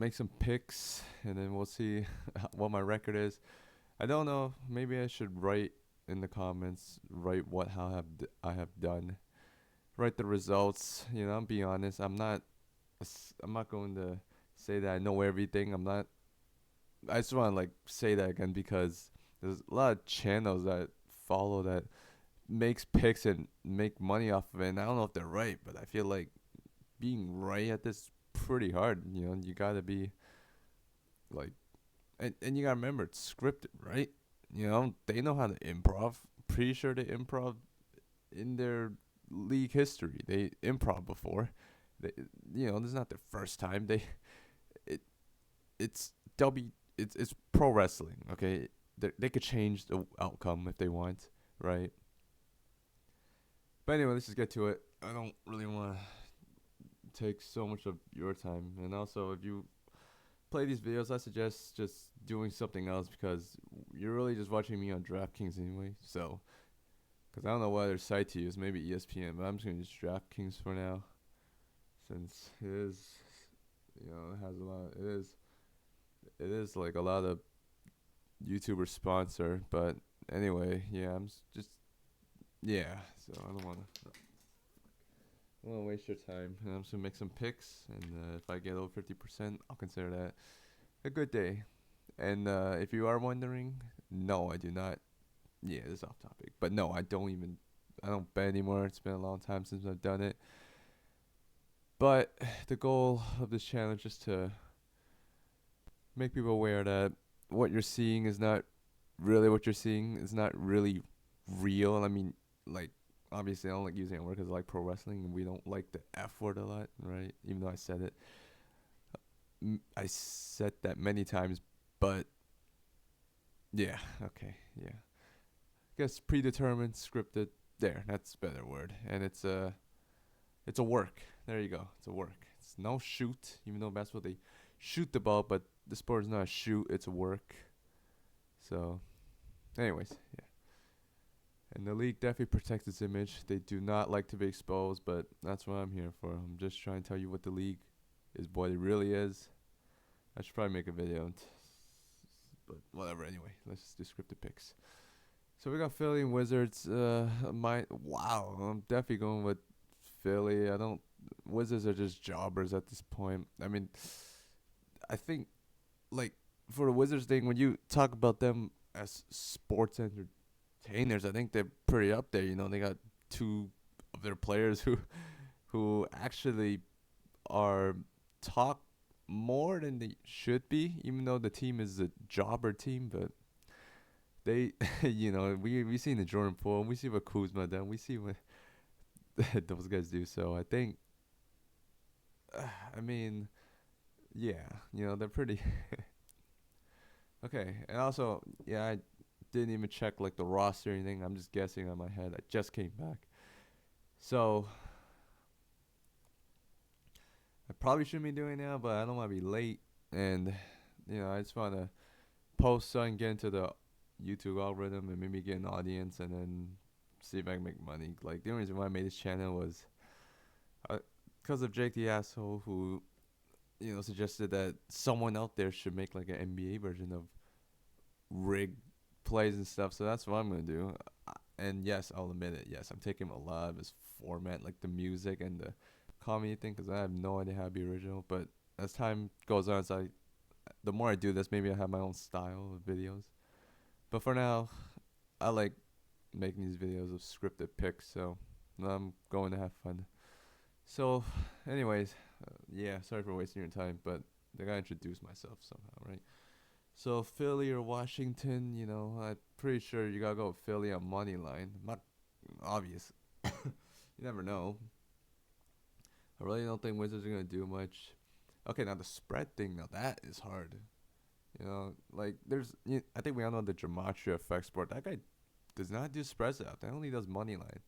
make some picks, and then we'll see what my record is. I don't know. Maybe I should write in the comments, write what how I have done, write the results. I'm be honest. I'm not going to say that I know everything. I'm not. I just want to like say that again because there's a lot of channels that follow that makes picks and make money off of it. And I don't know if they're right, but I feel like being right at this is pretty hard. You gotta be like, and you gotta remember it's scripted, right? They know how to improv. Pretty sure they improv in their league history. They improv before. They, this is not their first time. It, it's it's pro wrestling. Okay, they could change the outcome if they want, right? But anyway, let's just get to it. I don't really want to take so much of your time, and also if you play these videos, I suggest just doing something else because you're really just watching me on DraftKings anyway. So, because I don't know what other site to use, maybe ESPN, but I'm just gonna use DraftKings for now, since it is, it has a lot. It is like a lot of YouTubers sponsor, but anyway, yeah, just yeah. So I don't want to waste your time. And I'm just gonna make some picks, and if I get over 50%, I'll consider that a good day. And if you are wondering, no, I do not. Yeah, this is off topic, but no, I don't even. I don't bet anymore. It's been a long time since I've done it. But the goal of this challenge is just to make people aware that what you're seeing is not really what you're seeing. It's not really real. I mean, like, obviously, I don't like using that word because I like pro wrestling, and we don't like the F word a lot, right? Even though I said it, I said that many times, but yeah, okay, yeah. I guess predetermined, scripted. There, that's a better word, and it's a work. There you go. It's a work. It's no shoot, even though basketball they shoot the ball, but the sport is not a shoot. It's a work. So, anyways, yeah. And the league definitely protects its image. They do not like to be exposed, but that's what I'm here for. I'm just trying to tell you what the league is, what it really is. I should probably make a video, but whatever. Anyway, let's just do scripted picks. So we got Philly and Wizards. My wow, I'm definitely going with Philly. I don't. Wizards are just jobbers at this point. I mean, I think like for the Wizards thing, when you talk about them as sports entertainers, I think they're pretty up there. They got two of their players who actually are talked more than they should be, even though the team is a jobber team. But they, we seen the Jordan Poole, and we see what Kuzma done, we see what those guys do. So I think, I mean, yeah, they're pretty okay. And also, yeah, I didn't even check like the roster or anything. I'm just guessing on my head. I just came back, so I probably shouldn't be doing it now, but I don't want to be late, and I just want to post so I can get into the YouTube algorithm and maybe get an audience, and then see if I can make money. Like the only reason why I made this channel was because of Jake the asshole who suggested that someone out there should make like an NBA version of rigged plays and stuff. So that's what I'm gonna do. And yes, I'll admit it. Yes, I'm taking a lot of his format, like the music and the comedy thing, because I have no idea how to be original. But as time goes on, the more I do this, maybe I have my own style of videos. But for now, I like making these videos of scripted picks, so I'm going to have fun. So, anyways, yeah, sorry for wasting your time, but I gotta introduce myself somehow, right? So Philly or Washington, I'm pretty sure you gotta go with Philly on money line. Not obvious. You never know. I really don't think Wizards are gonna do much. Okay, now the spread thing, now that is hard. Like I think we all know the gematria effect sport. That guy does not do spreads out. That only does money line.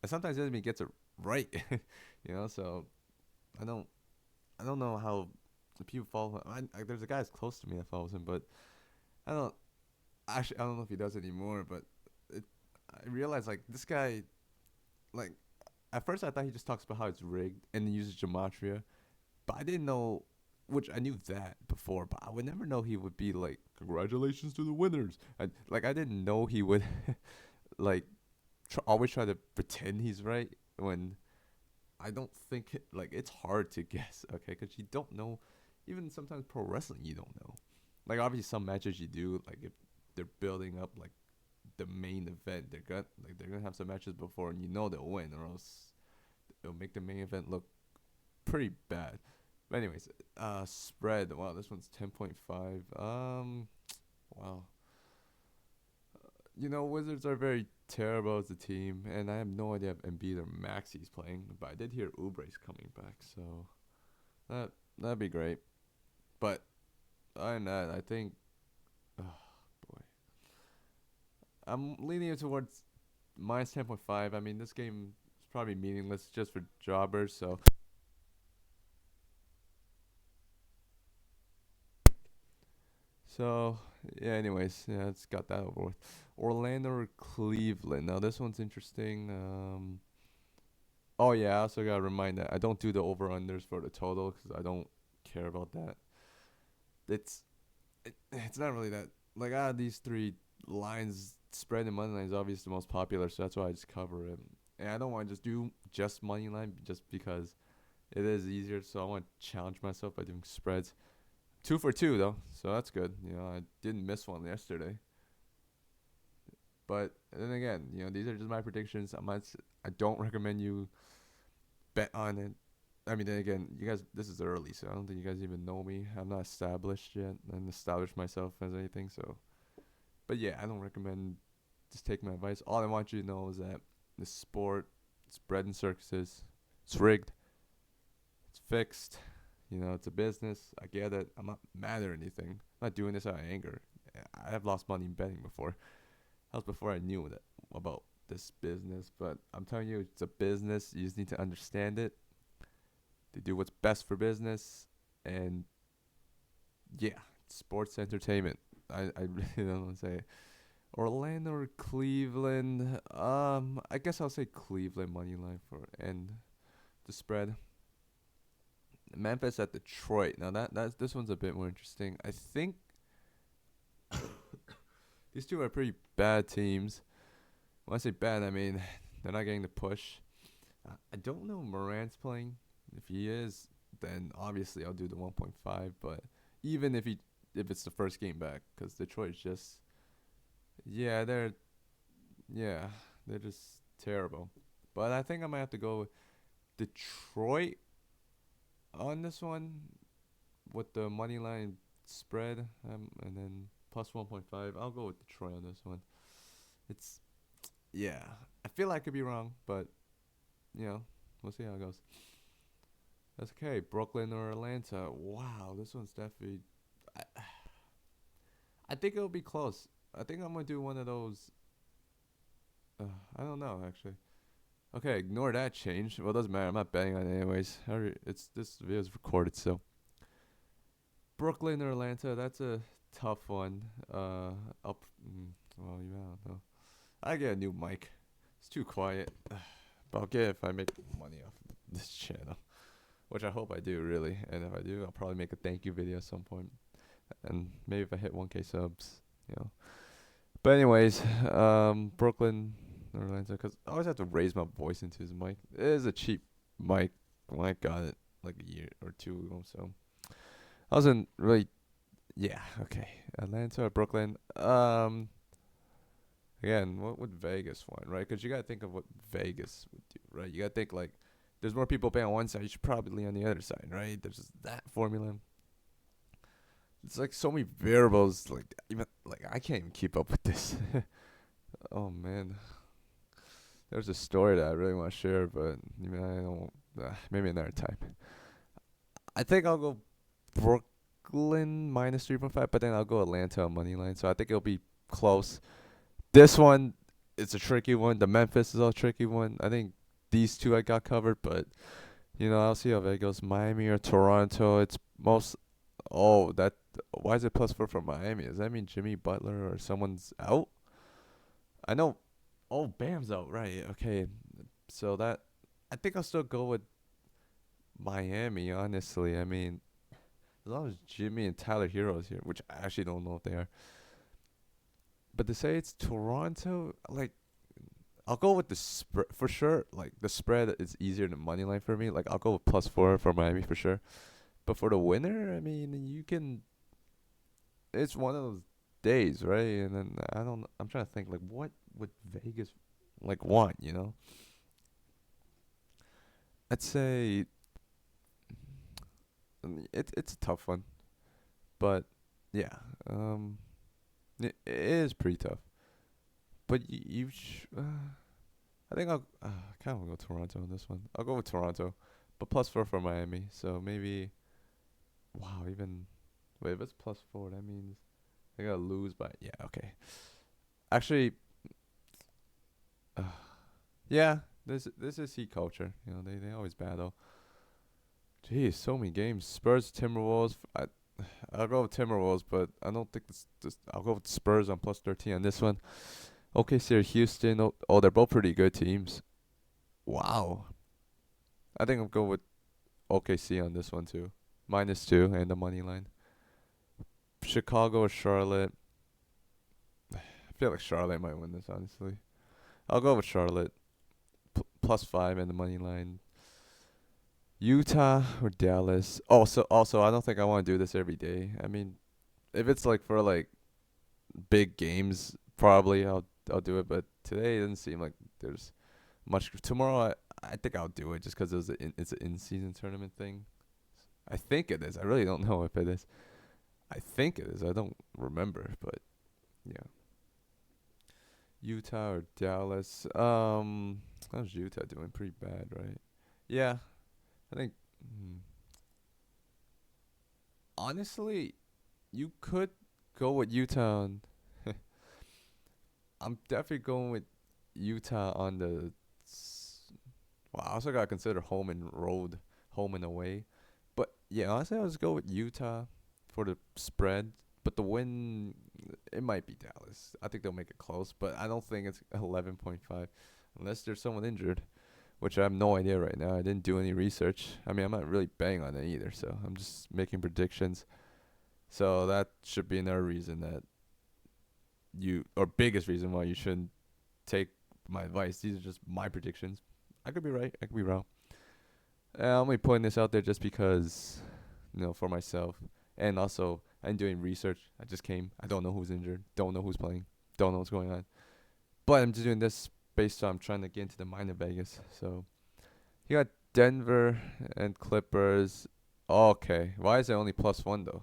And sometimes he doesn't even gets it right. So I don't I don't know how the people follow him. There's a guy that's close to me that follows him, but I don't I don't know if he does anymore. But it, I realized like this guy, like at first I thought he just talks about how it's rigged and he uses gematria, but I didn't know. which I knew that before, but I would never know he would be like, congratulations to the winners. I didn't know he would like always try to pretend he's right when I don't think like it's hard to guess, okay? Because you don't know. Even sometimes pro wrestling, you don't know. Like obviously some matches you do. Like if they're building up like the main event, they're gonna have some matches before, and you know they'll win, or else it'll make the main event look pretty bad. But anyways, spread. Wow, this one's 10.5. Wow. Wizards are very terrible as a team, and I have no idea if Embiid or Maxi's playing, but I did hear Oubre's coming back, so that'd be great. But other than that, I think, oh boy, I'm leaning towards minus 10.5. I mean, this game is probably meaningless just for jobbers, so yeah. Anyways, yeah, it's got that over with. Orlando or Cleveland. Now this one's interesting. Oh yeah, I also gotta remind that I don't do the over unders for the total because I don't care about that. It's it's not really that like these three lines spread and money line is obviously the most popular, so that's why I just cover it. And I don't want to just do just money line just because it is easier. So I want to challenge myself by doing spreads. 2 for 2 though, so that's good. I didn't miss one yesterday. But then again, these are just my predictions. I don't recommend you bet on it. I mean, then again, you guys, this is early, so I don't think you guys even know me. I'm not established yet and established myself as anything. So, but yeah, I don't recommend just take my advice. All I want you to know is that this sport, it's bread and circuses. It's rigged. It's fixed. It's a business. I get it. I'm not mad or anything. I'm not doing this out of anger. I have lost money in betting before. That was before I knew that about this business. But I'm telling you, it's a business. You just need to understand it. They do what's best for business, and yeah, sports entertainment. I really don't want to say Orlando or Cleveland. I guess I'll say Cleveland money line for and the spread. Memphis at Detroit. Now that's this one's a bit more interesting. I think these two are pretty bad teams. When I say bad, I mean they're not getting the push. I don't know if Morant's playing. If he is, then obviously I'll do the 1.5. But even if it's the first game back, because Detroit's just yeah yeah they're just terrible. But I think I might have to go with Detroit on this one with the money line spread, and then plus 1.5. I'll go with Detroit on this one. It's yeah. I feel I could be wrong, but we'll see how it goes. That's okay. Brooklyn or Atlanta. Wow, this one's definitely. I, I think it'll be close. I think I'm gonna do one of those. I don't know actually. Okay, ignore that change. Well, it doesn't matter. I'm not betting on it anyways. It's this video is recorded, so Brooklyn or Atlanta. That's a tough one. Up. Well, I don't know. I get a new mic. It's too quiet. But I'll get it if I make money off this channel, which I hope I do really. And if I do, I'll probably make a thank you video at some point. And maybe if I hit 1K subs. But anyways, Brooklyn or Atlanta, because I always have to raise my voice into his mic. It is a cheap mic when I got it like a year or two ago. So I wasn't really. Yeah. Okay. Atlanta or Brooklyn. Again, what would Vegas want, right? Because you gotta think of what Vegas would do, right? You gotta think like, there's more people paying on one side. You should probably on the other side, right? There's just that formula. It's like so many variables. Like even like I can't even keep up with this. Oh man, there's a story that I really want to share, but I don't. Maybe another time. I think I'll go Brooklyn minus 3.5, but then I'll go Atlanta on money line. So I think it'll be close. This one, it's a tricky one. The Memphis is a tricky one. I think these two I got covered, but I'll see how it goes. Miami or Toronto. It's most. Oh, that. Why is it +4 for Miami? Does that mean Jimmy Butler or someone's out? I know. Oh, Bam's out. Right. Okay. So that. I think I'll still go with Miami. Honestly, I mean, as long as Jimmy and Tyler Hero is here, which I actually don't know if they are. But to say it's Toronto, like I'll go with the spread for sure. Like the spread is easier than money line for me. Like I'll go with +4 for Miami for sure. But for the winner, I mean, you can. It's one of those days, right? And then I don't. I'm trying to think like what would Vegas like want, you know? I'd say it's a tough one, but yeah, it is pretty tough. But I think I kind of go Toronto on this one. I'll go with Toronto, but +4 for Miami. So maybe wow, even wait if it's +4, that means they gotta lose by yeah. Okay, actually, uh, yeah. This is Heat culture. You know they always battle. Jeez, so many games. Spurs, Timberwolves. I'll go with Timberwolves, but I don't think this. I'll go with Spurs on +13 on this one. OKC or Houston. Oh, they're both pretty good teams. Wow. I think I'll go with OKC on this one too. -2 and the money line. Chicago or Charlotte. I feel like Charlotte might win this, honestly. I'll go with Charlotte. +5 and the money line. Utah or Dallas. Also, I don't think I want to do this every day. I mean, if it's like for like big games, probably I'll do it. But today it doesn't seem like there's much. Tomorrow I think I'll do it just because it's an in season tournament thing. I think it is. I really don't know if it is. I think it is. I don't remember, but yeah. Utah or Dallas. How's Utah doing? Pretty bad, right? Yeah, I think. Honestly, you could go with Utah. I'm definitely going with Utah on the. Well, I also gotta consider home and road, home and away. But yeah, honestly, I'll just go with Utah for the spread. But the win, it might be Dallas. I think they'll make it close, but I don't think it's 11.5 unless there's someone injured, which I have no idea right now. I didn't do any research. I mean, I'm not really betting on it either, so I'm just making predictions. So that should be another reason that or biggest reason why you shouldn't take my advice. These are just my predictions. I could be right. I could be wrong. I'm only putting this out there just because, for myself. And also, I'm doing research. I just came. I don't know who's injured. Don't know who's playing. Don't know what's going on. But I'm just doing this based on I'm trying to get into the mind of Vegas. So, you got Denver and Clippers. Okay. Why is it only +1, though?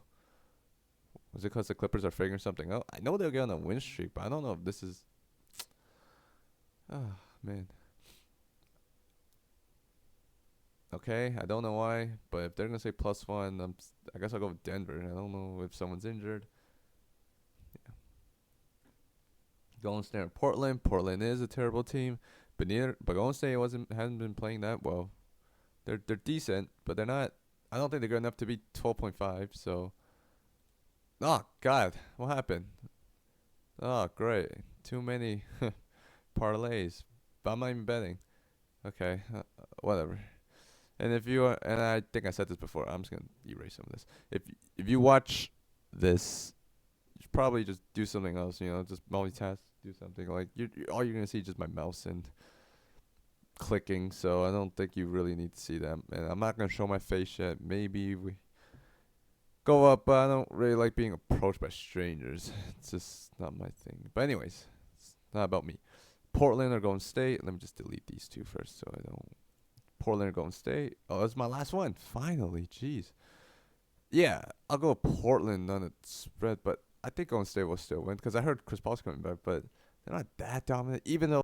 Was it because the Clippers are figuring something out? I know they'll get on a win streak, but I don't know if this is. Oh, man. Okay, I don't know why, but if they're gonna say +1, I guess I'll go with Denver. I don't know if someone's injured. Yeah. Golden State or Portland. Portland is a terrible team, but Golden State hasn't been playing that well. They're decent, but they're not. I don't think they're good enough to be 12.5. So, oh God, what happened? Oh great, too many parlays. But I'm not even betting. Okay, whatever. And if you are, and I think I said this before, I'm just gonna erase some of this. If you watch this, you should probably just do something else. Just multitask, do something like all you're gonna see is just my mouse and clicking. So I don't think you really need to see that. And I'm not gonna show my face yet. Maybe we go up, but I don't really like being approached by strangers. It's just not my thing. But anyways, it's not about me. Portland or Golden State. Let me just delete these two first, so I don't. Portland or Golden State. Oh, that's my last one. Finally, jeez. Yeah, I'll go Portland on the spread, but I think Golden State will still win because I heard Chris Paul's coming back, but they're not that dominant. Even though